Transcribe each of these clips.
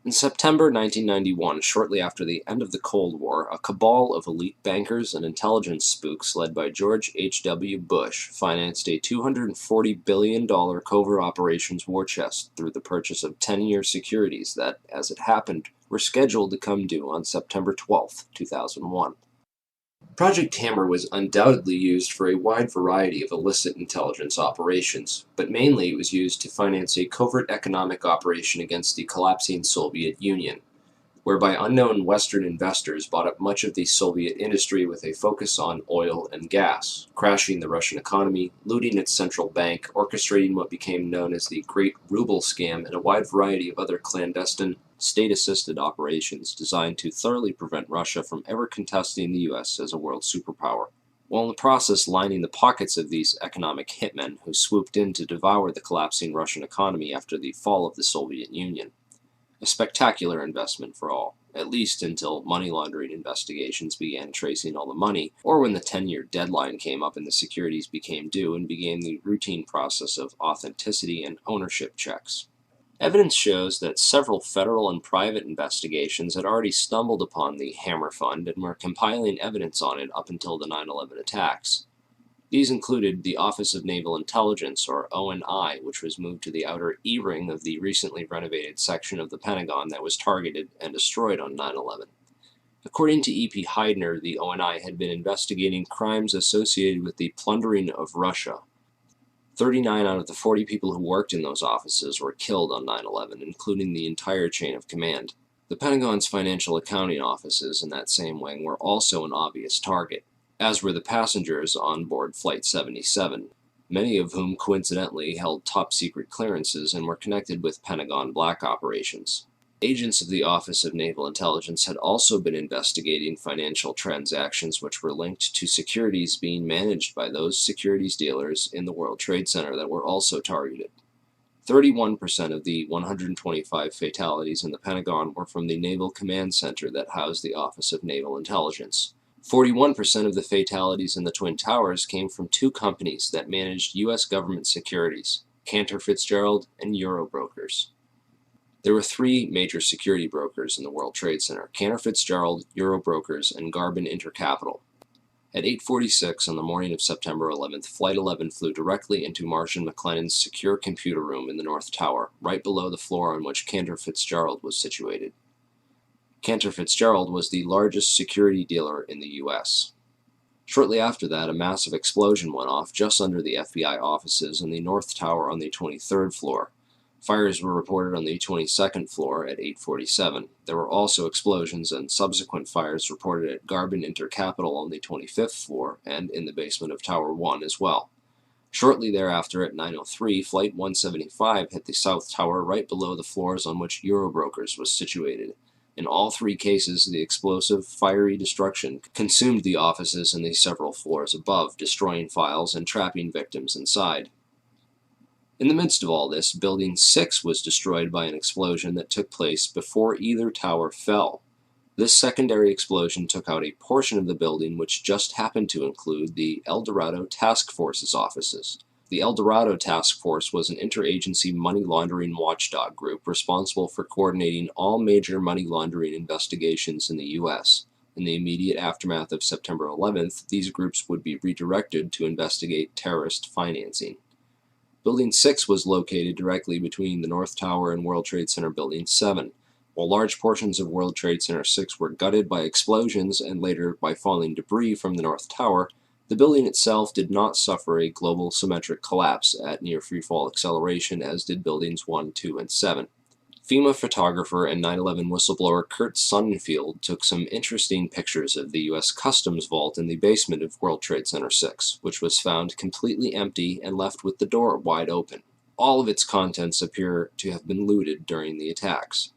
In September 1991, shortly after the end of the Cold War, a cabal of elite bankers and intelligence spooks led by George H. W. Bush financed a $240 billion covert operations war chest through the purchase of 10-year securities that, as it happened, were scheduled to come due on September 12, 2001. Project Hammer was undoubtedly used for a wide variety of illicit intelligence operations, but mainly it was used to finance a covert economic operation against the collapsing Soviet Union, whereby unknown Western investors bought up much of the Soviet industry with a focus on oil and gas, crashing the Russian economy, looting its central bank, orchestrating what became known as the Great Ruble Scam, and a wide variety of other clandestine, state-assisted operations designed to thoroughly prevent Russia from ever contesting the U.S. as a world superpower, while in the process lining the pockets of these economic hitmen who swooped in to devour the collapsing Russian economy after the fall of the Soviet Union. A spectacular investment for all, at least until money laundering investigations began tracing all the money, or when the 10-year deadline came up and the securities became due and began the routine process of authenticity and ownership checks. Evidence shows that several federal and private investigations had already stumbled upon the Hammer Fund and were compiling evidence on it up until the 9/11 attacks. These included the Office of Naval Intelligence, or ONI, which was moved to the outer E-ring of the recently renovated section of the Pentagon that was targeted and destroyed on 9/11. According to E.P. Heidner, the ONI had been investigating crimes associated with the plundering of Russia. 39 out of the 40 people who worked in those offices were killed on 9/11, including the entire chain of command. The Pentagon's financial accounting offices in that same wing were also an obvious target, as were the passengers on board Flight 77, many of whom coincidentally held top-secret clearances and were connected with Pentagon black operations. Agents of the Office of Naval Intelligence had also been investigating financial transactions which were linked to securities being managed by those securities dealers in the World Trade Center that were also targeted. 31% of the 125 fatalities in the Pentagon were from the Naval Command Center that housed the Office of Naval Intelligence. 41% of the fatalities in the Twin Towers came from two companies that managed U.S. government securities, Cantor Fitzgerald and Eurobrokers. There were three major security brokers in the World Trade Center: Cantor Fitzgerald, Eurobrokers, and Garbin Intercapital. At 8:46 on the morning of September 11th, Flight 11 flew directly into Marshall McLennan's secure computer room in the North Tower, right below the floor on which Cantor Fitzgerald was situated. Cantor Fitzgerald was the largest security dealer in the U.S. Shortly after that, a massive explosion went off just under the FBI offices in the North Tower on the 23rd floor. Fires were reported on the 22nd floor at 8:47. There were also explosions and subsequent fires reported at Garbin Intercapital on the 25th floor and in the basement of Tower 1 as well. Shortly thereafter, at 9:03, Flight 175 hit the South Tower right below the floors on which Eurobrokers was situated. In all three cases, the explosive, fiery destruction consumed the offices and the several floors above, destroying files and trapping victims inside. In the midst of all this, Building 6 was destroyed by an explosion that took place before either tower fell. This secondary explosion took out a portion of the building which just happened to include the El Dorado Task Force's offices. The El Dorado Task Force was an interagency money laundering watchdog group responsible for coordinating all major money laundering investigations in the U.S. In the immediate aftermath of September 11th, these groups would be redirected to investigate terrorist financing. Building 6 was located directly between the North Tower and World Trade Center Building 7. While large portions of World Trade Center 6 were gutted by explosions and later by falling debris from the North Tower, the building itself did not suffer a global symmetric collapse at near freefall acceleration as did Buildings 1, 2, and 7. FEMA photographer and 9/11 whistleblower Kurt Sonnenfeld took some interesting pictures of the U.S. Customs vault in the basement of World Trade Center 6, which was found completely empty and left with the door wide open. All of its contents appear to have been looted during the attacks.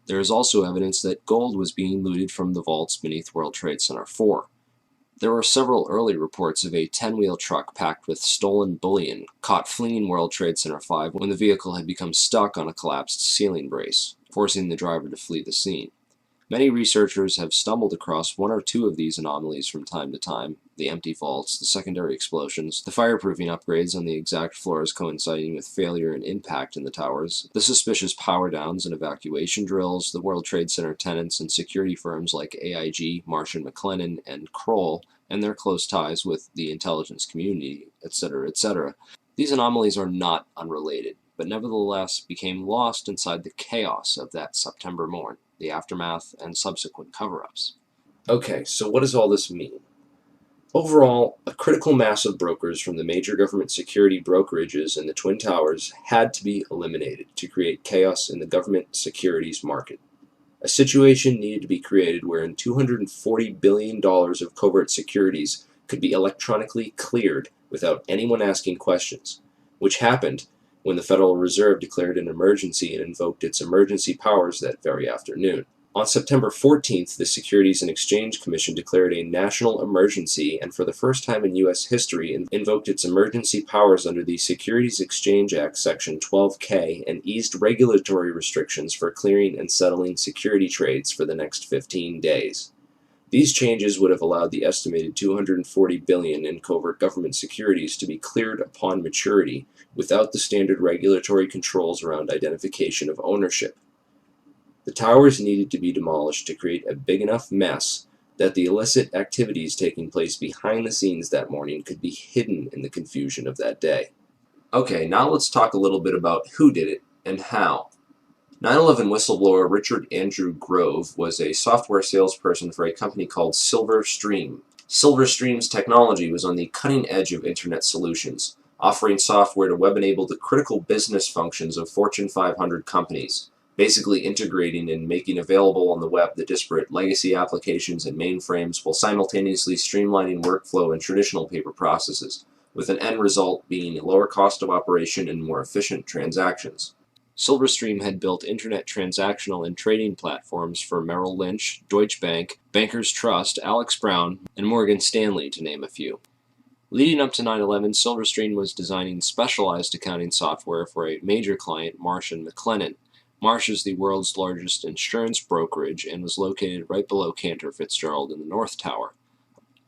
There is also evidence that gold was being looted from the vaults beneath World Trade Center 4. There were several early reports of a 10-wheel truck packed with stolen bullion caught fleeing World Trade Center 5 when the vehicle had become stuck on a collapsed ceiling brace, forcing the driver to flee the scene. Many researchers have stumbled across one or two of these anomalies from time to time, the empty vaults, the secondary explosions, the fireproofing upgrades on the exact floors coinciding with failure and impact in the towers, the suspicious power downs and evacuation drills, the World Trade Center tenants and security firms like AIG, Marsh & McLennan, and Kroll, and their close ties with the intelligence community, etc., etc. These anomalies are not unrelated, but nevertheless became lost inside the chaos of that September morn, the aftermath, and subsequent cover-ups. Okay, so what does all this mean? Overall, a critical mass of brokers from the major government security brokerages in the Twin Towers had to be eliminated to create chaos in the government securities market. A situation needed to be created wherein $240 billion of covert securities could be electronically cleared without anyone asking questions, which happened when the Federal Reserve declared an emergency and invoked its emergency powers that very afternoon. On September 14th, the Securities and Exchange Commission declared a national emergency and for the first time in U.S. history invoked its emergency powers under the Securities Exchange Act Section 12K and eased regulatory restrictions for clearing and settling security trades for the next 15 days. These changes would have allowed the estimated $240 billion in covert government securities to be cleared upon maturity without the standard regulatory controls around identification of ownership. The towers needed to be demolished to create a big enough mess that the illicit activities taking place behind the scenes that morning could be hidden in the confusion of that day. Okay, now let's talk a little bit about who did it and how. 9/11 whistleblower Richard Andrew Grove was a software salesperson for a company called Silverstream. Silverstream's technology was on the cutting edge of internet solutions, offering software to web-enable the critical business functions of Fortune 500 companies, basically integrating and making available on the web the disparate legacy applications and mainframes while simultaneously streamlining workflow and traditional paper processes, with an end result being a lower cost of operation and more efficient transactions. Silverstream had built internet transactional and trading platforms for Merrill Lynch, Deutsche Bank, Bankers Trust, Alex Brown, and Morgan Stanley, to name a few. Leading up to 9/11, Silverstream was designing specialized accounting software for a major client, Marsh & McLennan. Marsh is the world's largest insurance brokerage and was located right below Cantor Fitzgerald in the North Tower.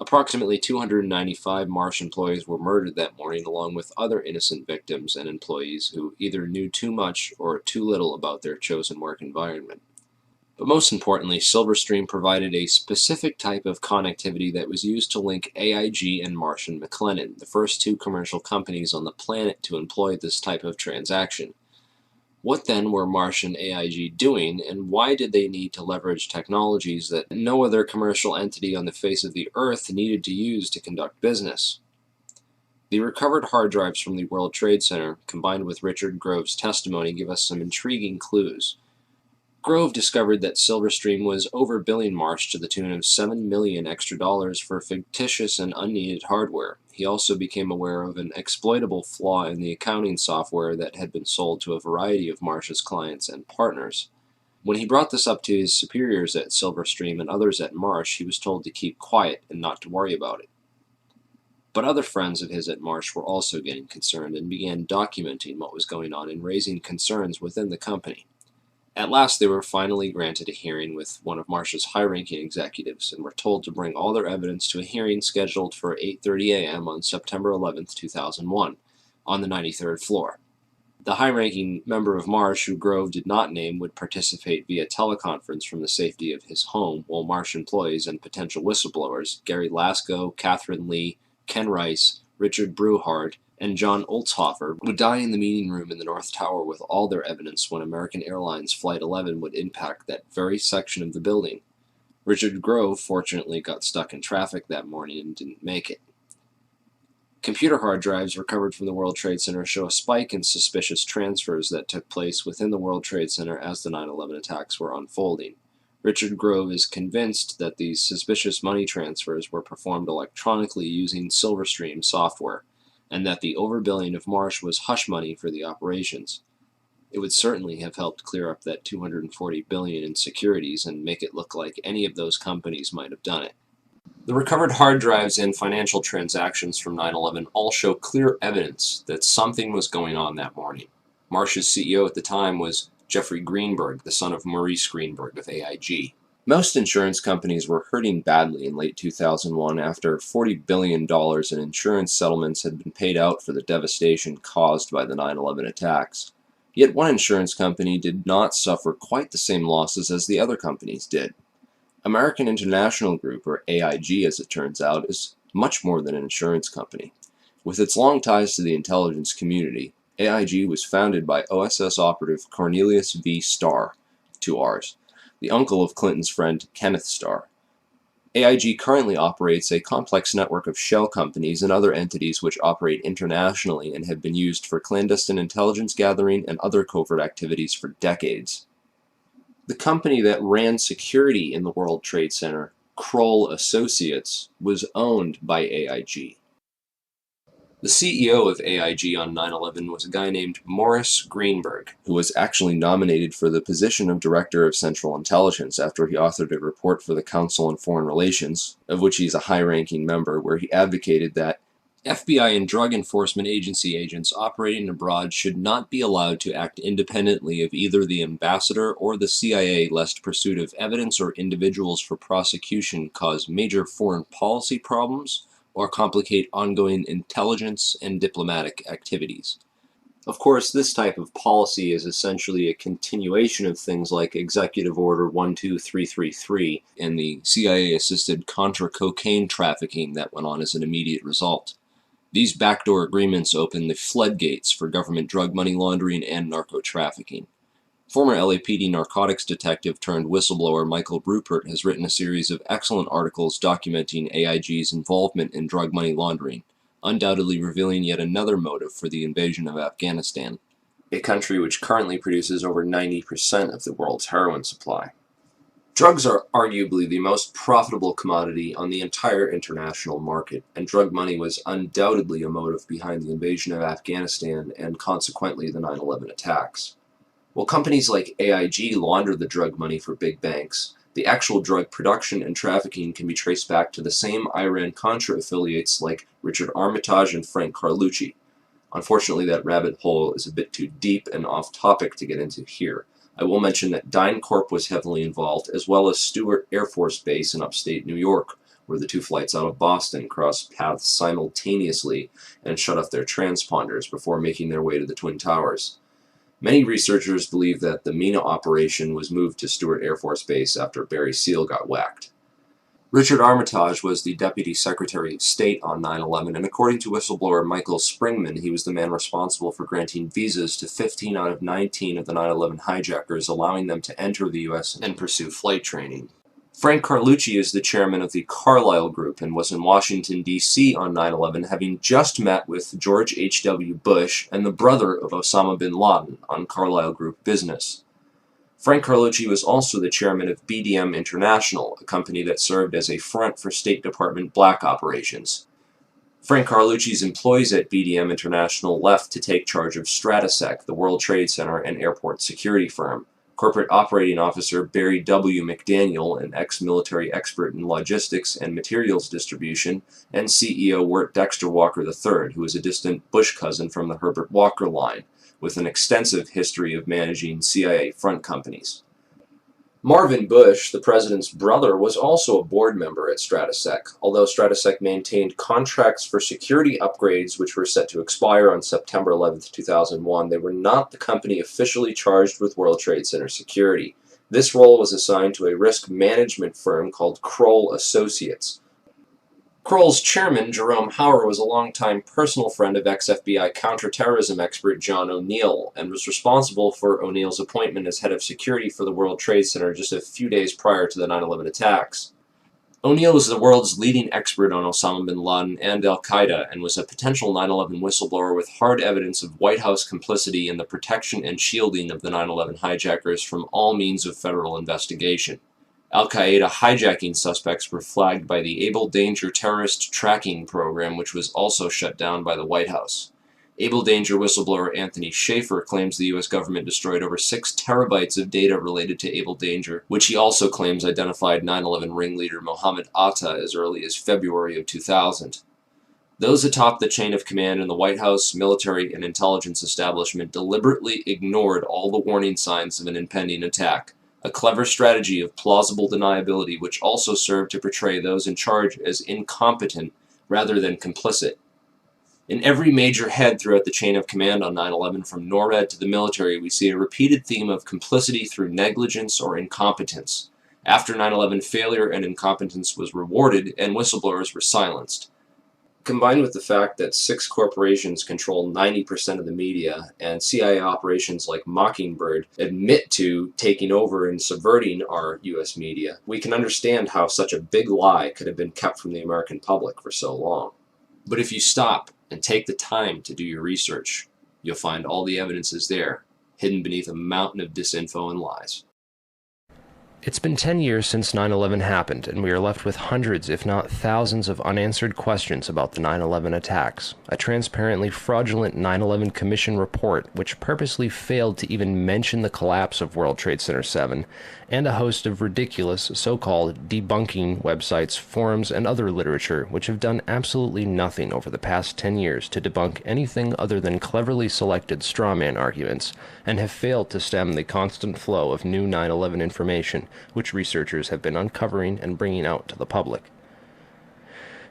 Approximately 295 Marsh employees were murdered that morning, along with other innocent victims and employees who either knew too much or too little about their chosen work environment. But most importantly, Silverstream provided a specific type of connectivity that was used to link AIG and Marsh & McLennan, the first two commercial companies on the planet to employ this type of transaction. What then were Marsh and AIG doing, and why did they need to leverage technologies that no other commercial entity on the face of the earth needed to use to conduct business? The recovered hard drives from the World Trade Center, combined with Richard Grove's testimony, give us some intriguing clues. Grove discovered that Silverstream was overbilling Marsh to the tune of $7 million extra for fictitious and unneeded hardware. He also became aware of an exploitable flaw in the accounting software that had been sold to a variety of Marsh's clients and partners. When he brought this up to his superiors at Silverstream and others at Marsh, he was told to keep quiet and not to worry about it. But other friends of his at Marsh were also getting concerned and began documenting what was going on and raising concerns within the company. At last, they were finally granted a hearing with one of Marsh's high-ranking executives and were told to bring all their evidence to a hearing scheduled for 8:30 a.m. on September 11, 2001, on the 93rd floor. The high-ranking member of Marsh, who Grove did not name, would participate via teleconference from the safety of his home, while Marsh employees and potential whistleblowers, Gary Lasko, Catherine Lee, Ken Rice, Richard Breuhardt, and John Olzhofer, would die in the meeting room in the North Tower with all their evidence when American Airlines Flight 11 would impact that very section of the building. Richard Grove fortunately got stuck in traffic that morning and didn't make it. Computer hard drives recovered from the World Trade Center show a spike in suspicious transfers that took place within the World Trade Center as the 9/11 attacks were unfolding. Richard Grove is convinced that these suspicious money transfers were performed electronically using Silverstream software, and that the overbilling of Marsh was hush money for the operations. It would certainly have helped clear up that $240 billion in securities and make it look like any of those companies might have done it. The recovered hard drives and financial transactions from 9/11 all show clear evidence that something was going on that morning. Marsh's CEO at the time was Jeffrey Greenberg, the son of Maurice Greenberg of AIG. Most insurance companies were hurting badly in late 2001 after $40 billion in insurance settlements had been paid out for the devastation caused by the 9/11 attacks. Yet one insurance company did not suffer quite the same losses as the other companies did. American International Group, or AIG as it turns out, is much more than an insurance company. With its long ties to the intelligence community, AIG was founded by OSS operative Cornelius V. Starr, 2 R's, the uncle of Clinton's friend Kenneth Starr. AIG currently operates a complex network of shell companies and other entities which operate internationally and have been used for clandestine intelligence gathering and other covert activities for decades. The company that ran security in the World Trade Center, Kroll Associates, was owned by AIG. The CEO of AIG on 9/11 was a guy named Morris Greenberg, who was actually nominated for the position of Director of Central Intelligence after he authored a report for the Council on Foreign Relations, of which he's a high-ranking member, where he advocated that FBI and Drug Enforcement Agency agents operating abroad should not be allowed to act independently of either the ambassador or the CIA, lest pursuit of evidence or individuals for prosecution cause major foreign policy problems or complicate ongoing intelligence and diplomatic activities. Of course, this type of policy is essentially a continuation of things like Executive Order 12333 and the CIA-assisted Contra cocaine trafficking that went on as an immediate result. These backdoor agreements open the floodgates for government drug money laundering and narco-trafficking. Former LAPD narcotics detective turned whistleblower Michael Rupert has written a series of excellent articles documenting AIG's involvement in drug money laundering, undoubtedly revealing yet another motive for the invasion of Afghanistan, a country which currently produces over 90% of the world's heroin supply. Drugs are arguably the most profitable commodity on the entire international market, and drug money was undoubtedly a motive behind the invasion of Afghanistan and consequently the 9/11 attacks. While companies like AIG launder the drug money for big banks, the actual drug production and trafficking can be traced back to the same Iran-Contra affiliates like Richard Armitage and Frank Carlucci. Unfortunately, that rabbit hole is a bit too deep and off-topic to get into here. I will mention that DynCorp was heavily involved, as well as Stewart Air Force Base in upstate New York, where the two flights out of Boston crossed paths simultaneously and shut off their transponders before making their way to the Twin Towers. Many researchers believe that the MENA operation was moved to Stewart Air Force Base after Barry Seal got whacked. Richard Armitage was the Deputy Secretary of State on 9/11, and according to whistleblower Michael Springman, he was the man responsible for granting visas to 15 out of 19 of the 9/11 hijackers, allowing them to enter the U.S. and pursue flight training. Frank Carlucci is the chairman of the Carlyle Group and was in Washington, D.C. on 9/11, having just met with George H.W. Bush and the brother of Osama bin Laden on Carlyle Group business. Frank Carlucci was also the chairman of BDM International, a company that served as a front for State Department black operations. Frank Carlucci's employees at BDM International left to take charge of Stratesec, the World Trade Center and airport security firm. Corporate Operating Officer Barry W. McDaniel, an ex-military expert in logistics and materials distribution, and CEO Wirt Dexter Walker III, who is a distant Bush cousin from the Herbert Walker line, with an extensive history of managing CIA front companies. Marvin Bush, the president's brother, was also a board member at Stratesec, although Stratesec maintained contracts for security upgrades which were set to expire on September 11, 2001. They were not the company officially charged with World Trade Center security. This role was assigned to a risk management firm called Kroll Associates. Kroll's chairman, Jerome Hauer, was a longtime personal friend of ex-FBI counterterrorism expert John O'Neill and was responsible for O'Neill's appointment as head of security for the World Trade Center just a few days prior to the 9/11 attacks. O'Neill was the world's leading expert on Osama bin Laden and al-Qaeda and was a potential 9/11 whistleblower with hard evidence of White House complicity in the protection and shielding of the 9/11 hijackers from all means of federal investigation. Al-Qaeda hijacking suspects were flagged by the Able Danger terrorist tracking program, which was also shut down by the White House. Able Danger whistleblower Anthony Schaefer claims the U.S. government destroyed over 6 terabytes of data related to Able Danger, which he also claims identified 9/11 ringleader Mohammed Atta as early as February of 2000. Those atop the chain of command in the White House, military, and intelligence establishment deliberately ignored all the warning signs of an impending attack, a clever strategy of plausible deniability which also served to portray those in charge as incompetent rather than complicit. In every major head throughout the chain of command on 9/11, from NORAD to the military, we see a repeated theme of complicity through negligence or incompetence. After 9/11, failure and incompetence was rewarded, and whistleblowers were silenced. Combined with the fact that 6 corporations control 90% of the media, and CIA operations like Mockingbird admit to taking over and subverting our US media, we can understand how such a big lie could have been kept from the American public for so long. But if you stop and take the time to do your research, you'll find all the evidence is there, hidden beneath a mountain of disinfo and lies. It's been 10 years since 9/11 happened, and we are left with hundreds, if not thousands, of unanswered questions about the 9/11 attacks. A transparently fraudulent 9/11 Commission report, which purposely failed to even mention the collapse of World Trade Center 7, and a host of ridiculous, so-called debunking websites, forums, and other literature, which have done absolutely nothing over the past 10 years to debunk anything other than cleverly selected strawman arguments, and have failed to stem the constant flow of new 9/11 information, which researchers have been uncovering and bringing out to the public.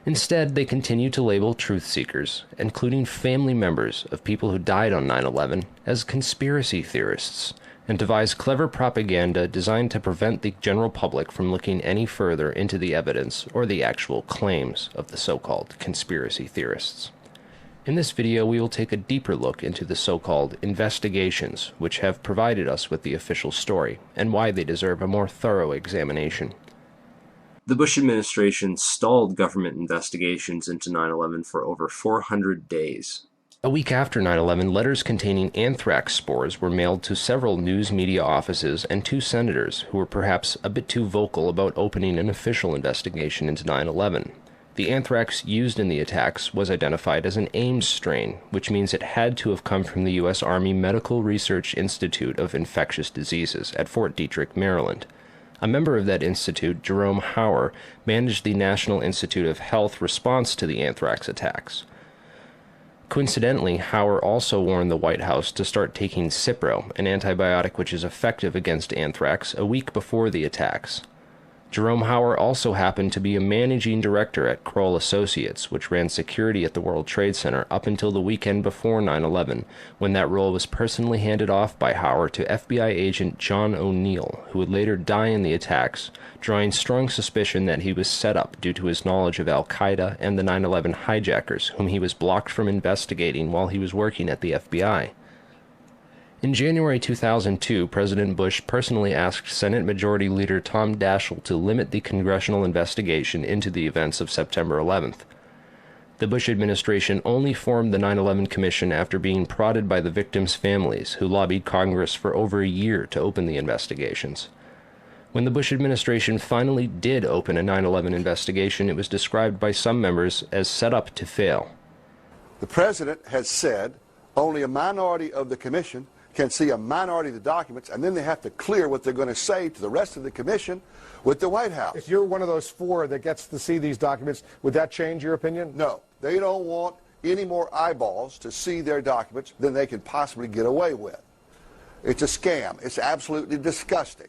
Instead, they continue to label truth seekers, including family members of people who died on 9/11, as conspiracy theorists, and devise clever propaganda designed to prevent the general public from looking any further into the evidence or the actual claims of the so-called conspiracy theorists. In this video, we will take a deeper look into the so-called investigations, which have provided us with the official story, and why they deserve a more thorough examination. The Bush administration stalled government investigations into 9/11 for over 400 days. A week after 9/11, letters containing anthrax spores were mailed to several news media offices and 2 senators who were perhaps a bit too vocal about opening an official investigation into 9/11. The anthrax used in the attacks was identified as an Ames strain, which means it had to have come from the U.S. Army Medical Research Institute of Infectious Diseases at Fort Detrick, Maryland. A member of that institute, Jerome Hauer, managed the National Institute of Health response to the anthrax attacks. Coincidentally, Hauer also warned the White House to start taking Cipro, an antibiotic which is effective against anthrax, a week before the attacks. Jerome Hauer also happened to be a managing director at Kroll Associates, which ran security at the World Trade Center up until the weekend before 9/11, when that role was personally handed off by Hauer to FBI agent John O'Neill, who would later die in the attacks, drawing strong suspicion that he was set up due to his knowledge of Al-Qaeda and the 9/11 hijackers, whom he was blocked from investigating while he was working at the FBI. In January 2002, President Bush personally asked Senate Majority Leader Tom Daschle to limit the congressional investigation into the events of September 11th. The Bush administration only formed the 9/11 Commission after being prodded by the victims' families, who lobbied Congress for over a year to open the investigations. When the Bush administration finally did open a 9/11 investigation, it was described by some members as set up to fail. The President has said only a minority of the Commission can see a minority of the documents, and then they have to clear what they're going to say to the rest of the Commission with the White House. If you're one of those 4 that gets to see these documents, would that change your opinion? No. They don't want any more eyeballs to see their documents than they can possibly get away with. It's a scam. It's absolutely disgusting.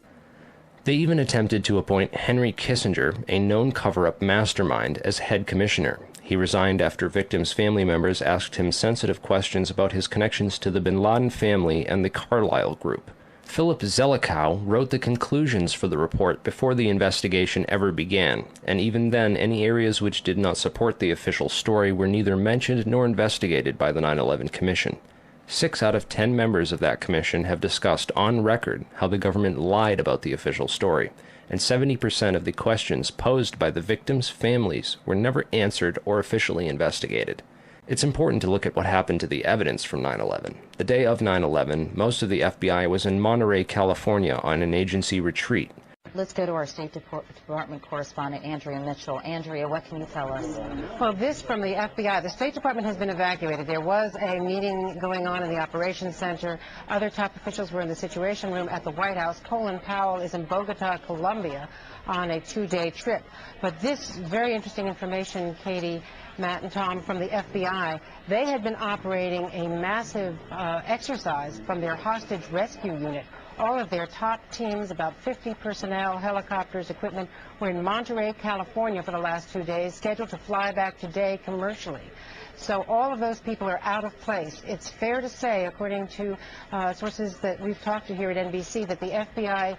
They even attempted to appoint Henry Kissinger, a known cover-up mastermind, as head commissioner. He resigned after victims' family members asked him sensitive questions about his connections to the bin Laden family and the Carlyle Group. Philip Zelikow wrote the conclusions for the report before the investigation ever began, and even then any areas which did not support the official story were neither mentioned nor investigated by the 9/11 Commission. 6 out of 10 members of that commission have discussed on record how the government lied about the official story, and 70% of the questions posed by the victims' families were never answered or officially investigated. It's important to look at what happened to the evidence from 9/11. The day of 9/11, most of the FBI was in Monterey, California on an agency retreat. Let's go to our State Department correspondent, Andrea Mitchell. Andrea, what can you tell us? Well, this from the FBI. The State Department has been evacuated. There was a meeting going on in the Operations Center. Other top officials were in the Situation Room at the White House. Colin Powell is in Bogota, Colombia, on a 2-day trip. But this very interesting information, Katie, Matt, and Tom, from the FBI, they had been operating a massive exercise from their hostage rescue unit All of their top teams, about 50 personnel, helicopters, equipment, were in Monterey, California for the last 2 days, scheduled to fly back today commercially. So all of those people are out of place. It's fair to say, according to sources that we've talked to here at NBC, that the FBI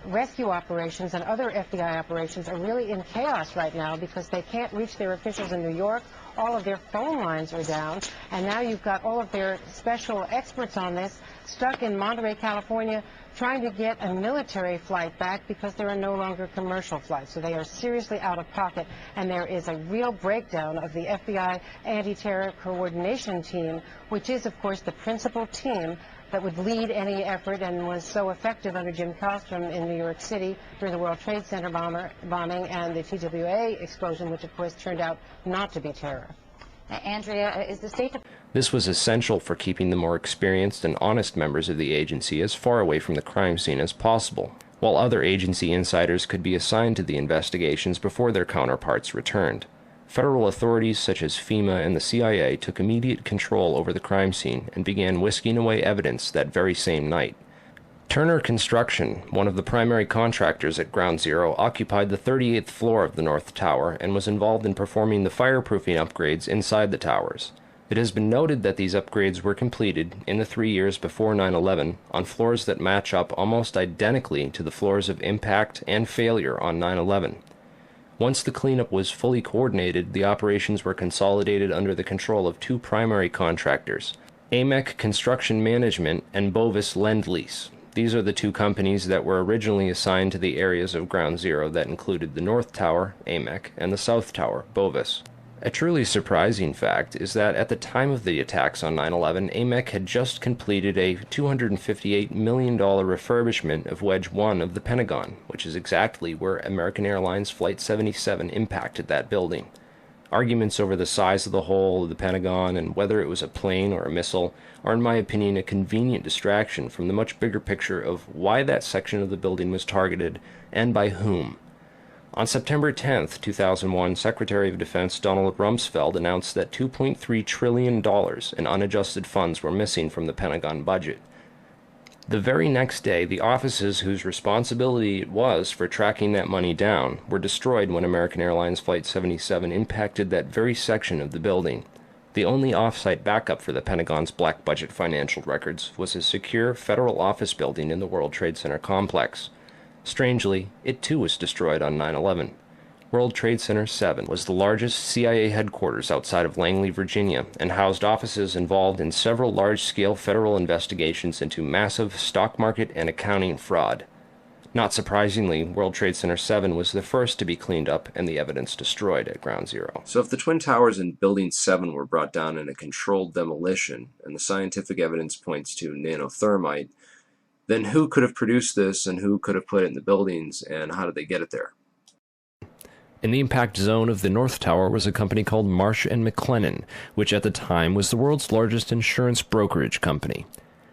rescue operations and other FBI operations are really in chaos right now because they can't reach their officials in New York. All of their phone lines are down, and now you've got all of their special experts on this stuck in Monterey, California, trying to get a military flight back because there are no longer commercial flights. So they are seriously out of pocket, and there is a real breakdown of the FBI anti-terror coordination team, which is, of course, the principal team that would lead any effort and was so effective under Jim Kallstrom in New York City during the World Trade Center bombing and the TWA explosion, which, of course, turned out not to be terror. Andrea, is the State Department... This was essential for keeping the more experienced and honest members of the agency as far away from the crime scene as possible, while other agency insiders could be assigned to the investigations before their counterparts returned. Federal authorities such as FEMA and the CIA took immediate control over the crime scene and began whisking away evidence that very same night. Turner Construction, one of the primary contractors at Ground Zero, occupied the 38th floor of the North Tower and was involved in performing the fireproofing upgrades inside the towers. It has been noted that these upgrades were completed in the 3 years before 9/11 on floors that match up almost identically to the floors of impact and failure on 9/11. Once the cleanup was fully coordinated, the operations were consolidated under the control of two primary contractors, AMEC Construction Management and Bovis Lend-Lease. These are the two companies that were originally assigned to the areas of Ground Zero that included the North Tower, AMEC, and the South Tower, Bovis. A truly surprising fact is that at the time of the attacks on 9/11, AMEC had just completed a $258 million refurbishment of Wedge 1 of the Pentagon, which is exactly where American Airlines Flight 77 impacted that building. Arguments over the size of the hole of the Pentagon and whether it was a plane or a missile are, in my opinion, a convenient distraction from the much bigger picture of why that section of the building was targeted and by whom. On September 10, 2001, Secretary of Defense Donald Rumsfeld announced that $2.3 trillion in unadjusted funds were missing from the Pentagon budget. The very next day, the offices whose responsibility it was for tracking that money down were destroyed when American Airlines Flight 77 impacted that very section of the building. The only off-site backup for the Pentagon's black budget financial records was a secure federal office building in the World Trade Center complex. Strangely, it too was destroyed on 9/11. World Trade Center 7 was the largest CIA headquarters outside of Langley, Virginia, and housed offices involved in several large-scale federal investigations into massive stock market and accounting fraud. Not surprisingly, World Trade Center 7 was the first to be cleaned up and the evidence destroyed at Ground Zero. So if the Twin Towers in Building 7 were brought down in a controlled demolition, and the scientific evidence points to nanothermite, then who could have produced this, and who could have put it in the buildings, and how did they get it there? In the impact zone of the North Tower was a company called Marsh & McLennan, which at the time was the world's largest insurance brokerage company.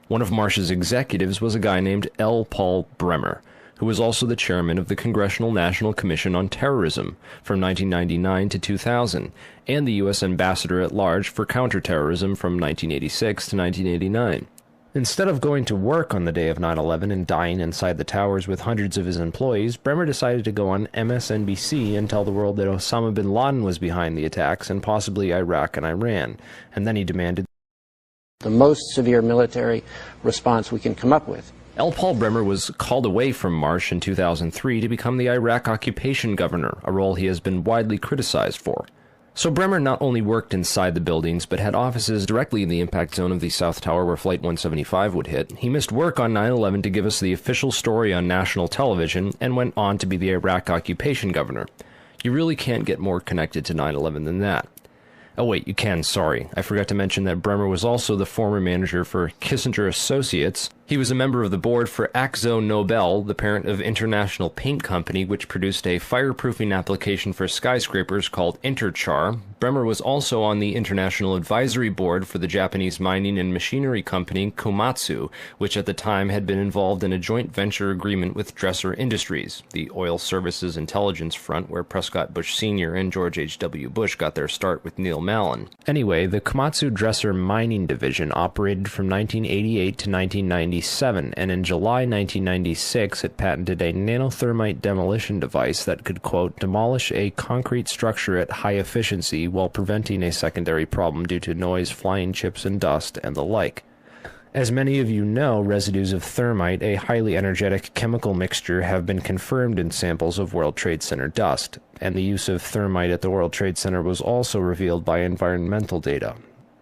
One of Marsh's executives was a guy named L. Paul Bremer, who was also the chairman of the Congressional National Commission on Terrorism from 1999 to 2000, and the U.S. Ambassador at Large for Counterterrorism from 1986 to 1989. Instead of going to work on the day of 9/11 and dying inside the towers with hundreds of his employees, Bremer decided to go on MSNBC and tell the world that Osama bin Laden was behind the attacks and possibly Iraq and Iran, and then he demanded the most severe military response we can come up with. L. Paul Bremer was called away from Marsh in 2003 to become the Iraq occupation governor, a role he has been widely criticized for. So Bremer not only worked inside the buildings, but had offices directly in the impact zone of the South Tower where Flight 175 would hit. He missed work on 9/11 to give us the official story on national television, and went on to be the Iraq occupation governor. You really can't get more connected to 9/11 than that. Oh wait, you can, sorry. I forgot to mention that Bremer was also the former manager for Kissinger Associates. He was a member of the board for Akzo Nobel, the parent of International Paint Company, which produced a fireproofing application for skyscrapers called Interchar. Bremer was also on the International Advisory Board for the Japanese mining and machinery company Komatsu, which at the time had been involved in a joint venture agreement with Dresser Industries, the oil services intelligence front where Prescott Bush Sr. and George H.W. Bush got their start with Neil Mallon. Anyway, the Komatsu Dresser mining division operated from 1988 to 1996 1997, and in July 1996 it patented a nanothermite demolition device that could, quote, demolish a concrete structure at high efficiency while preventing a secondary problem due to noise, flying chips and dust, and the like. As many of you know, residues of thermite, a highly energetic chemical mixture, have been confirmed in samples of World Trade Center dust, and the use of thermite at the World Trade Center was also revealed by environmental data.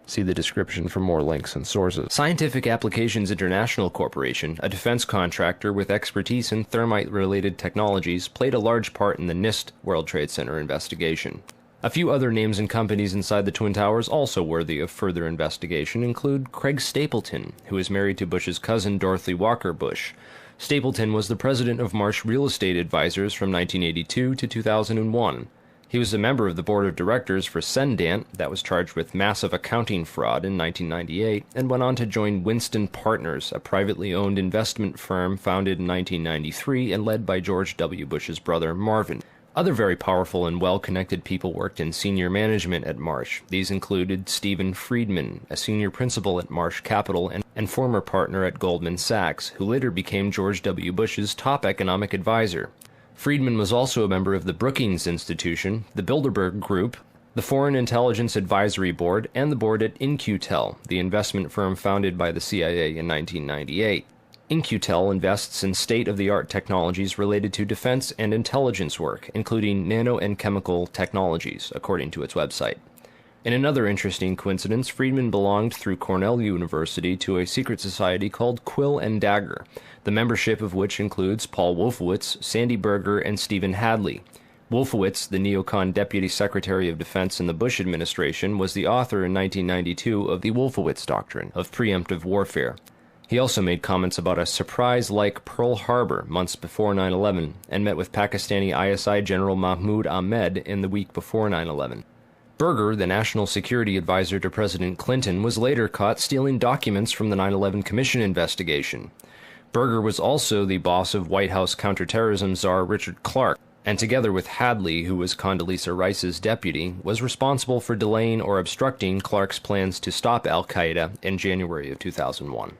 See the description for more links and sources. Scientific Applications International Corporation, a defense contractor with expertise in thermite-related technologies, played a large part in the NIST World Trade Center investigation. A few other names and companies inside the Twin Towers also worthy of further investigation include Craig Stapleton, who is married to Bush's cousin Dorothy Walker Bush. Stapleton was the president of Marsh Real Estate Advisors from 1982 to 2001. He was a member of the board of directors for Cendant, that was charged with massive accounting fraud in 1998, and went on to join Winston Partners, a privately owned investment firm founded in 1993 and led by George W. Bush's brother Marvin. Other very powerful and well-connected people worked in senior management at Marsh. These included Stephen Friedman, a senior principal at Marsh Capital and former partner at Goldman Sachs, who later became George W. Bush's top economic advisor. Friedman was also a member of the Brookings Institution, the Bilderberg Group, the Foreign Intelligence Advisory Board, and the board at In-Q-Tel, the investment firm founded by the CIA in 1998. In-Q-Tel invests in state-of-the-art technologies related to defense and intelligence work, including nano and chemical technologies, according to its website. In another interesting coincidence, Friedman belonged through Cornell University to a secret society called Quill and Dagger, the membership of which includes Paul Wolfowitz, Sandy Berger, and Stephen Hadley. Wolfowitz, the neocon Deputy Secretary of Defense in the Bush administration, was the author in 1992 of the Wolfowitz Doctrine of preemptive warfare. He also made comments about a surprise-like Pearl Harbor months before 9/11 and met with Pakistani ISI General Mahmoud Ahmed in the week before 9/11. Berger, the national security advisor to President Clinton, was later caught stealing documents from the 9/11 Commission investigation. Berger was also the boss of White House counterterrorism czar Richard Clarke, and together with Hadley, who was Condoleezza Rice's deputy, was responsible for delaying or obstructing Clarke's plans to stop al-Qaeda in January of 2001.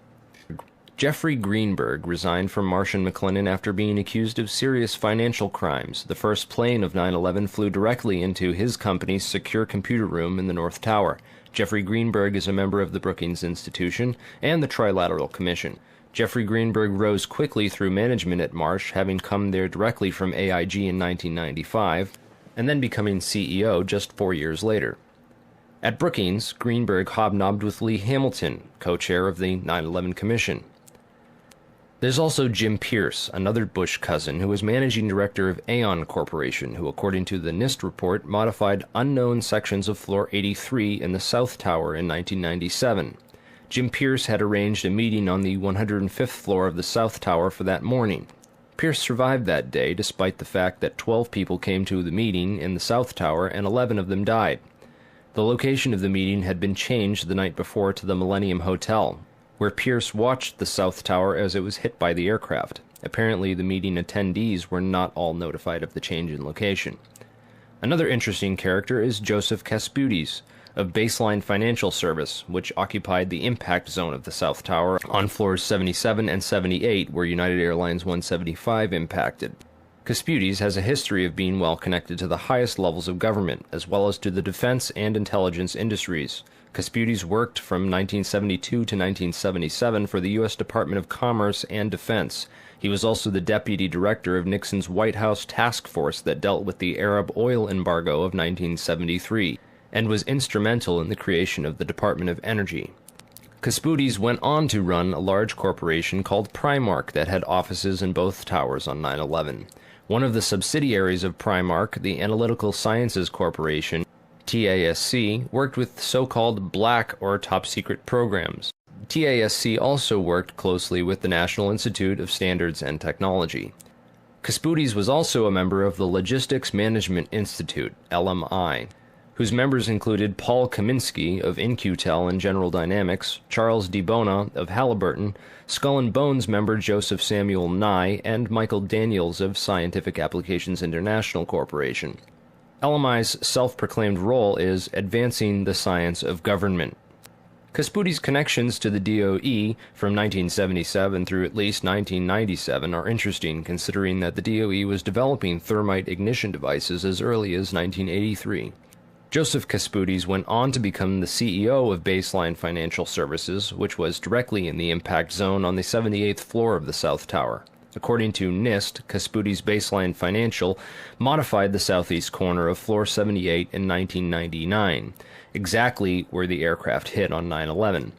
Jeffrey Greenberg resigned from Marsh & McLennan after being accused of serious financial crimes. The first plane of 9/11 flew directly into his company's secure computer room in the North Tower. Jeffrey Greenberg is a member of the Brookings Institution and the Trilateral Commission. Jeffrey Greenberg rose quickly through management at Marsh, having come there directly from AIG in 1995, and then becoming CEO just 4 years later. At Brookings, Greenberg hobnobbed with Lee Hamilton, co-chair of the 9/11 Commission. There's also Jim Pierce, another Bush cousin, who was managing director of Aon Corporation, who, according to the NIST report, modified unknown sections of Floor 83 in the South Tower in 1997. Jim Pierce had arranged a meeting on the 105th floor of the South Tower for that morning. Pierce survived that day, despite the fact that 12 people came to the meeting in the South Tower and 11 of them died. The location of the meeting had been changed the night before to the Millennium Hotel, where Pierce watched the South Tower as it was hit by the aircraft. Apparently, the meeting attendees were not all notified of the change in location. Another interesting character is Joseph Kasputis, of Baseline Financial Service, which occupied the impact zone of the South Tower on floors 77 and 78, where United Airlines 175 impacted. Kasputis has a history of being well connected to the highest levels of government, as well as to the defense and intelligence industries. Kasputis worked from 1972 to 1977 for the U.S. Department of Commerce and Defense. He was also the deputy director of Nixon's White House task force that dealt with the Arab oil embargo of 1973, and was instrumental in the creation of the Department of Energy. Kasputis went on to run a large corporation called Primark that had offices in both towers on 9/11. One of the subsidiaries of Primark, the Analytical Sciences Corporation, TASC, worked with so-called black or top-secret programs. TASC also worked closely with the National Institute of Standards and Technology. Kasputis was also a member of the Logistics Management Institute, LMI, whose members included Paul Kaminsky of In-Q-Tel and General Dynamics, Charles DiBona of Halliburton, Skull and Bones member Joseph Samuel Nye, and Michael Daniels of Scientific Applications International Corporation. LMI's self-proclaimed role is advancing the science of government. Casputi's connections to the DOE from 1977 through at least 1997 are interesting, considering that the DOE was developing thermite ignition devices as early as 1983. Joseph Casputes went on to become the CEO of Baseline Financial Services, which was directly in the impact zone on the 78th floor of the South Tower. According to NIST, Casputes Baseline Financial modified the southeast corner of Floor 78 in 1999, exactly where the aircraft hit on 9/11.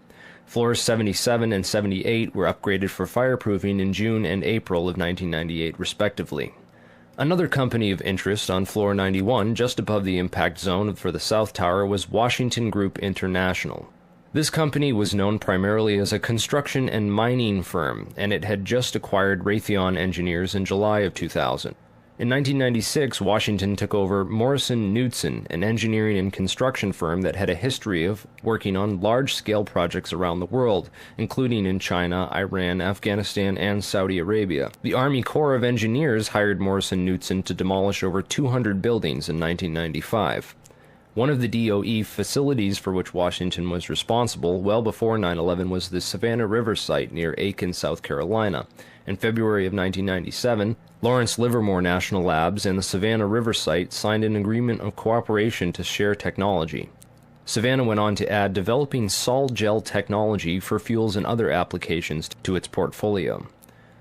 Floors 77 and 78 were upgraded for fireproofing in June and April of 1998, respectively. Another company of interest on Floor 91, just above the impact zone for the South Tower, was Washington Group International. This company was known primarily as a construction and mining firm, and it had just acquired Raytheon Engineers in July of 2000. In 1996, Washington took over Morrison Knudsen, an engineering and construction firm that had a history of working on large-scale projects around the world, including in China, Iran, Afghanistan, and Saudi Arabia. The Army Corps of Engineers hired Morrison Knudsen to demolish over 200 buildings in 1995. One of the DOE facilities for which Washington was responsible well before 9/11 was the Savannah River site near Aiken, South Carolina. In February of 1997, Lawrence Livermore National Labs and the Savannah River site signed an agreement of cooperation to share technology. Savannah went on to add developing sol gel technology for fuels and other applications to its portfolio.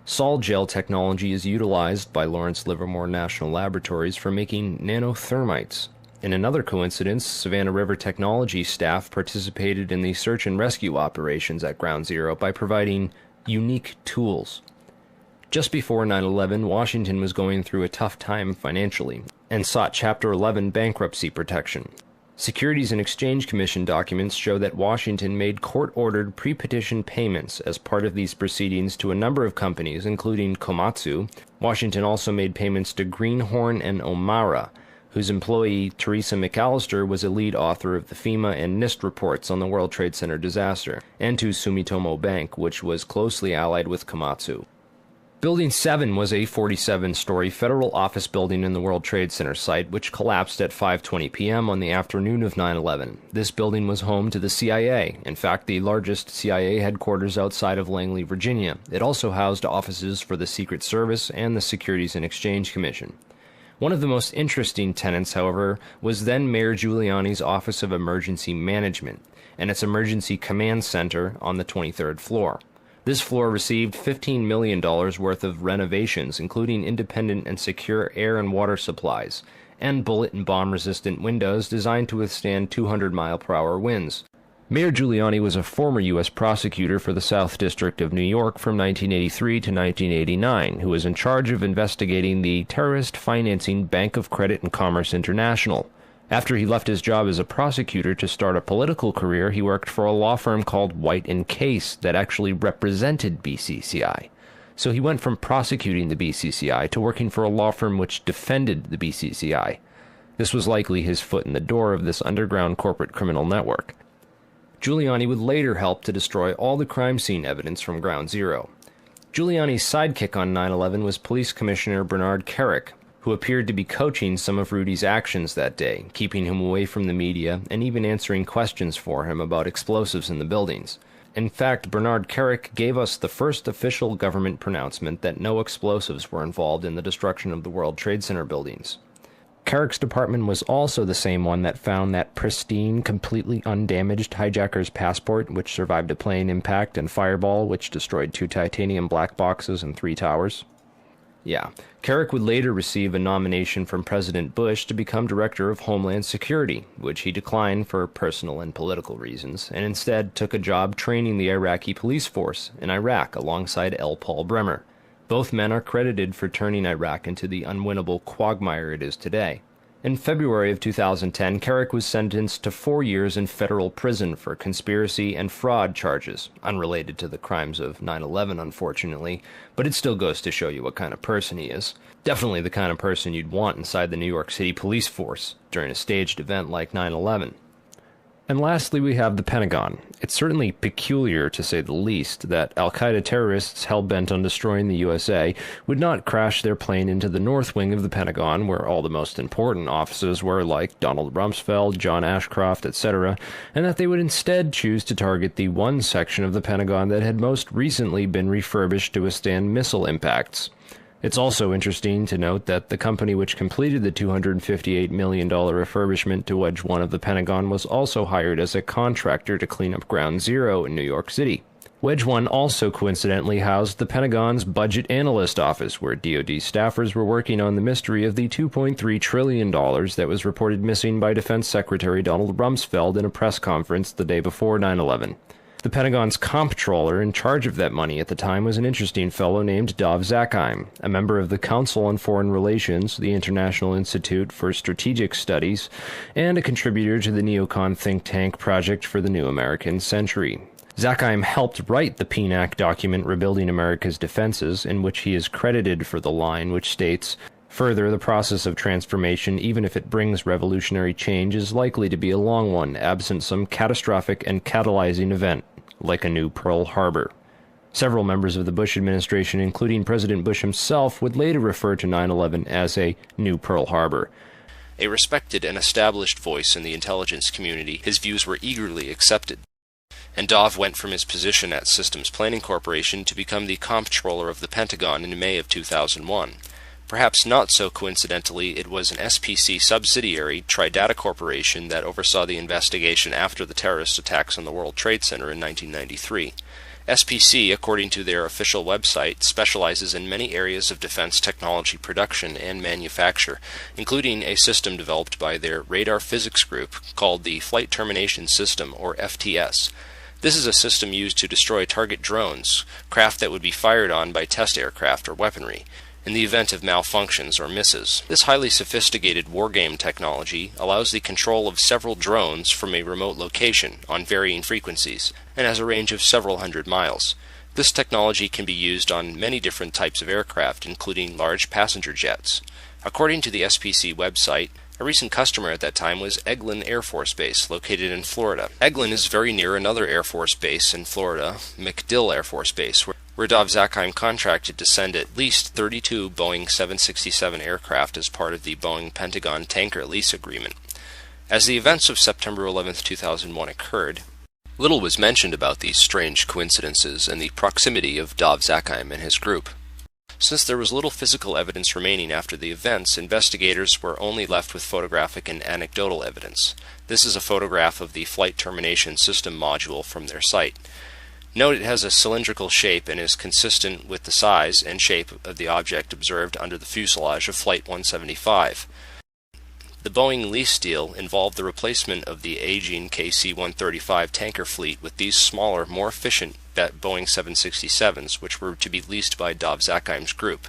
Sol gel technology is utilized by Lawrence Livermore National Laboratories for making nanothermites. In another coincidence, Savannah River Technology staff participated in the search and rescue operations at Ground Zero by providing unique tools. Just before 9/11, Washington was going through a tough time financially and sought Chapter 11 bankruptcy protection. Securities and Exchange Commission documents show that Washington made court-ordered pre-petition payments as part of these proceedings to a number of companies, including Komatsu. Washington also made payments to Greenhorn and Omara, whose employee, Teresa McAllister, was a lead author of the FEMA and NIST reports on the World Trade Center disaster, and to Sumitomo Bank, which was closely allied with Komatsu. Building 7 was a 47-story federal office building in the World Trade Center site, which collapsed at 5:20 p.m. on the afternoon of 9/11. This building was home to the CIA, in fact, the largest CIA headquarters outside of Langley, Virginia. It also housed offices for the Secret Service and the Securities and Exchange Commission. One of the most interesting tenants, however, was then Mayor Giuliani's Office of Emergency Management and its Emergency Command Center on the 23rd floor. This floor received $15 million worth of renovations, including independent and secure air and water supplies, and bullet and bomb-resistant windows designed to withstand 200-mile-per-hour winds. Mayor Giuliani was a former U.S. prosecutor for the South District of New York from 1983 to 1989, who was in charge of investigating the terrorist financing Bank of Credit and Commerce International. After he left his job as a prosecutor to start a political career, he worked for a law firm called White & Case that actually represented BCCI. So he went from prosecuting the BCCI to working for a law firm which defended the BCCI. This was likely his foot in the door of this underground corporate criminal network. Giuliani would later help to destroy all the crime scene evidence from Ground Zero. Giuliani's sidekick on 9/11 was Police Commissioner Bernard Kerik, who appeared to be coaching some of Rudy's actions that day, keeping him away from the media and even answering questions for him about explosives in the buildings. In fact, Bernard Kerik gave us the first official government pronouncement that no explosives were involved in the destruction of the World Trade Center buildings. Kerik's department was also the same one that found that pristine, completely undamaged hijacker's passport, which survived a plane impact, and Fireball, which destroyed 2 titanium black boxes and 3 towers. Yeah, Kerik would later receive a nomination from President Bush to become Director of Homeland Security, which he declined for personal and political reasons, and instead took a job training the Iraqi police force in Iraq alongside L. Paul Bremer. Both men are credited for turning Iraq into the unwinnable quagmire it is today. In February of 2010, Kerik was sentenced to 4 years in federal prison for conspiracy and fraud charges, unrelated to the crimes of 9/11, unfortunately, but it still goes to show you what kind of person he is. Definitely the kind of person you'd want inside the New York City police force during a staged event like 9/11. And lastly, we have the Pentagon. It's certainly peculiar, to say the least, that al-Qaeda terrorists hell-bent on destroying the USA would not crash their plane into the north wing of the Pentagon, where all the most important offices were, like Donald Rumsfeld, John Ashcroft, etc., and that they would instead choose to target the one section of the Pentagon that had most recently been refurbished to withstand missile impacts. It's also interesting to note that the company which completed the $258 million refurbishment to Wedge 1 of the Pentagon was also hired as a contractor to clean up Ground Zero in New York City. Wedge 1 also coincidentally housed the Pentagon's Budget Analyst Office, where DoD staffers were working on the mystery of the $2.3 trillion that was reported missing by Defense Secretary Donald Rumsfeld in a press conference the day before 9/11. The Pentagon's comptroller in charge of that money at the time was an interesting fellow named Dov Zakheim, a member of the Council on Foreign Relations, the International Institute for Strategic Studies, and a contributor to the neocon think tank Project for the New American Century. Zakheim helped write the PNAC document Rebuilding America's Defenses, in which he is credited for the line which states, "Further, the process of transformation, even if it brings revolutionary change, is likely to be a long one, absent some catastrophic and catalyzing event, like a new Pearl Harbor." Several members of the Bush administration, including President Bush himself, would later refer to 9/11 as a new Pearl Harbor. A respected and established voice in the intelligence community, his views were eagerly accepted. And Dov went from his position at Systems Planning Corporation to become the comptroller of the Pentagon in May of 2001. Perhaps not so coincidentally, it was an SPC subsidiary, Tridata Corporation, that oversaw the investigation after the terrorist attacks on the World Trade Center in 1993. SPC, according to their official website, specializes in many areas of defense technology production and manufacture, including a system developed by their radar physics group called the Flight Termination System, or FTS. This is a system used to destroy target drones, craft that would be fired on by test aircraft or weaponry, in the event of malfunctions or misses. This highly sophisticated wargame technology allows the control of several drones from a remote location on varying frequencies and has a range of several hundred miles. This technology can be used on many different types of aircraft, including large passenger jets. According to the SPC website, a recent customer at that time was Eglin Air Force Base, located in Florida. Eglin is very near another Air Force base in Florida, MacDill Air Force Base, where Dov Zakheim contracted to send at least 32 Boeing 767 aircraft as part of the Boeing Pentagon tanker lease agreement. As the events of September 11, 2001 occurred, little was mentioned about these strange coincidences and the proximity of Dov Zakheim and his group. Since there was little physical evidence remaining after the events, investigators were only left with photographic and anecdotal evidence. This is a photograph of the Flight Termination System module from their site. Note it has a cylindrical shape and is consistent with the size and shape of the object observed under the fuselage of Flight 175. The Boeing lease deal involved the replacement of the aging KC-135 tanker fleet with these smaller, more efficient Boeing 767s, which were to be leased by Dov Zakheim's group.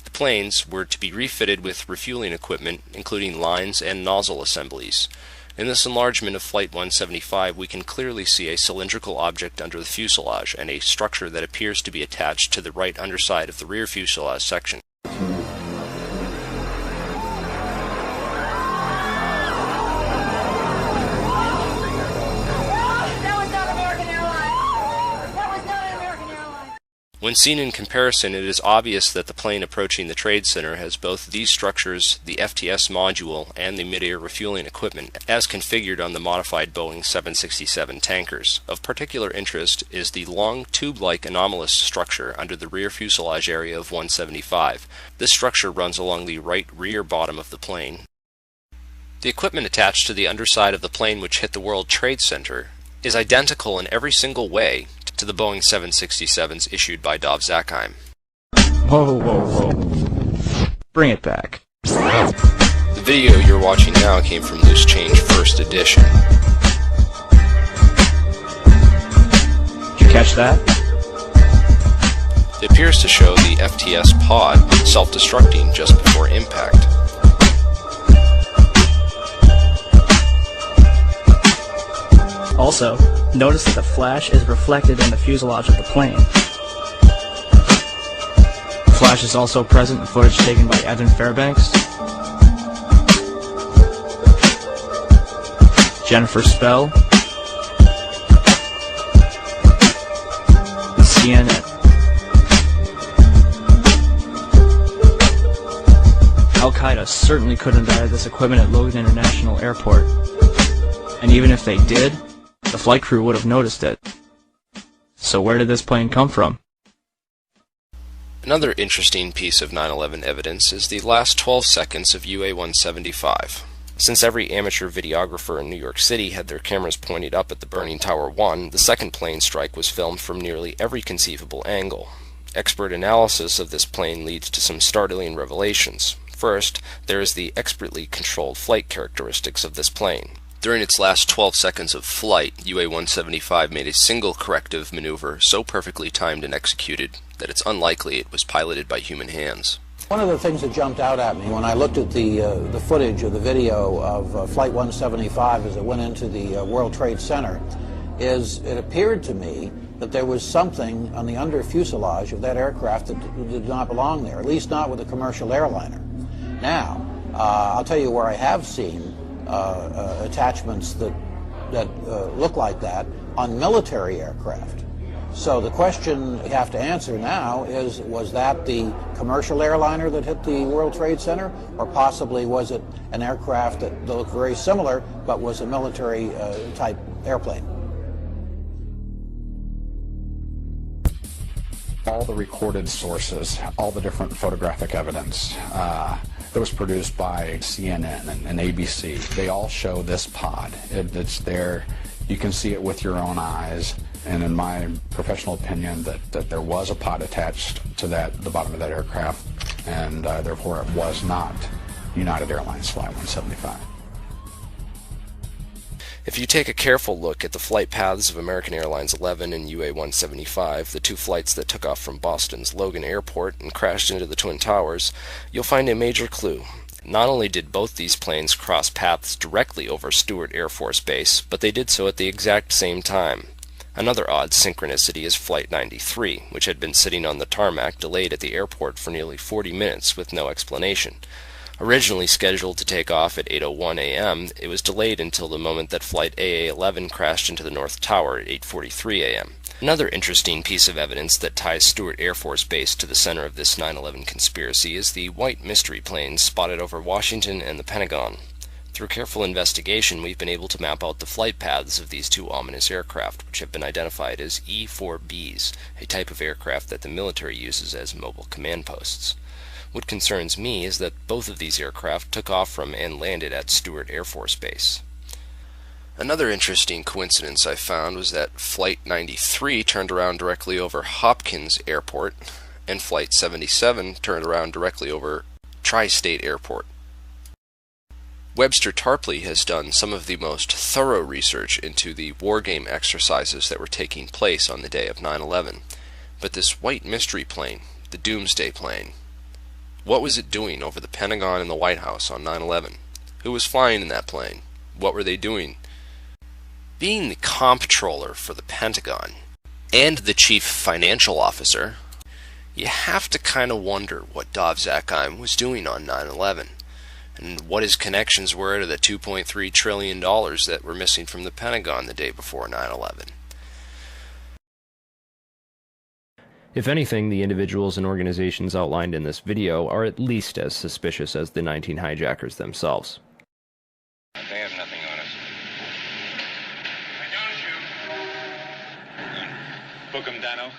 The planes were to be refitted with refueling equipment, including lines and nozzle assemblies. In this enlargement of Flight 175, we can clearly see a cylindrical object under the fuselage and a structure that appears to be attached to the right underside of the rear fuselage section. When seen in comparison, it is obvious that the plane approaching the Trade Center has both these structures, the FTS module, and the mid-air refueling equipment, as configured on the modified Boeing 767 tankers. Of particular interest is the long tube-like anomalous structure under the rear fuselage area of 175. This structure runs along the right rear bottom of the plane. The equipment attached to the underside of the plane which hit the World Trade Center is identical in every single way to the Boeing 767s issued by Dov Zakheim. Whoa, whoa, whoa. Bring it back. The video you're watching now came from Loose Change First Edition. Did you catch that? It appears to show the FTS pod self-destructing just before impact. Also, notice that the flash is reflected in the fuselage of the plane. The flash is also present in footage taken by Evan Fairbanks, Jennifer Spell, CNN. Al-Qaeda certainly couldn't have added this equipment at Logan International Airport. And even if they did, the flight crew would have noticed it. So where did this plane come from? Another interesting piece of 9/11 evidence is the last 12 seconds of UA-175. Since every amateur videographer in New York City had their cameras pointed up at the burning Tower 1, the second plane strike was filmed from nearly every conceivable angle. Expert analysis of this plane leads to some startling revelations. First, there is the expertly controlled flight characteristics of this plane. During its last 12 seconds of flight, UA-175 made a single corrective maneuver so perfectly timed and executed that it's unlikely it was piloted by human hands. One of the things that jumped out at me when I looked at the footage of the video of Flight 175 as it went into the World Trade Center is it appeared to me that there was something on the under fuselage of that aircraft that did not belong there, at least not with a commercial airliner. Now, I'll tell you where I have seen attachments that look like that on military aircraft. So the question you have to answer now is, was that the commercial airliner that hit the World Trade Center, or possibly was it an aircraft that looked very similar but was a military type airplane? All the recorded sources, all the different photographic evidence that was produced by CNN and ABC, they all show this pod. It's there. You can see it with your own eyes. And in my professional opinion, that there was a pod attached to the bottom of that aircraft, and therefore it was not United Airlines Flight 175. If you take a careful look at the flight paths of American Airlines 11 and UA-175, the two flights that took off from Boston's Logan Airport and crashed into the Twin Towers, you'll find a major clue. Not only did both these planes cross paths directly over Stewart Air Force Base, but they did so at the exact same time. Another odd synchronicity is Flight 93, which had been sitting on the tarmac delayed at the airport for nearly 40 minutes with no explanation. Originally scheduled to take off at 8:01 a.m., it was delayed until the moment that Flight AA-11 crashed into the North Tower at 8:43 a.m. Another interesting piece of evidence that ties Stewart Air Force Base to the center of this 9/11 conspiracy is the white mystery planes spotted over Washington and the Pentagon. Through careful investigation, we've been able to map out the flight paths of these two ominous aircraft, which have been identified as E-4Bs, a type of aircraft that the military uses as mobile command posts. What concerns me is that both of these aircraft took off from and landed at Stewart Air Force Base. Another interesting coincidence I found was that Flight 93 turned around directly over Hopkins Airport, and Flight 77 turned around directly over Tri-State Airport. Webster Tarpley has done some of the most thorough research into the wargame exercises that were taking place on the day of 9/11. But this white mystery plane, the Doomsday plane, what was it doing over the Pentagon and the White House on 9/11? Who was flying in that plane? What were they doing? Being the comptroller for the Pentagon and the chief financial officer, you have to kind of wonder what Dov Zakheim was doing on 9/11. And what his connections were to the $2.3 trillion that were missing from the Pentagon the day before 9/11. If anything, the individuals and organizations outlined in this video are at least as suspicious as the 19 hijackers themselves. They have nothing on us. Why don't you? Book 'em, Dano.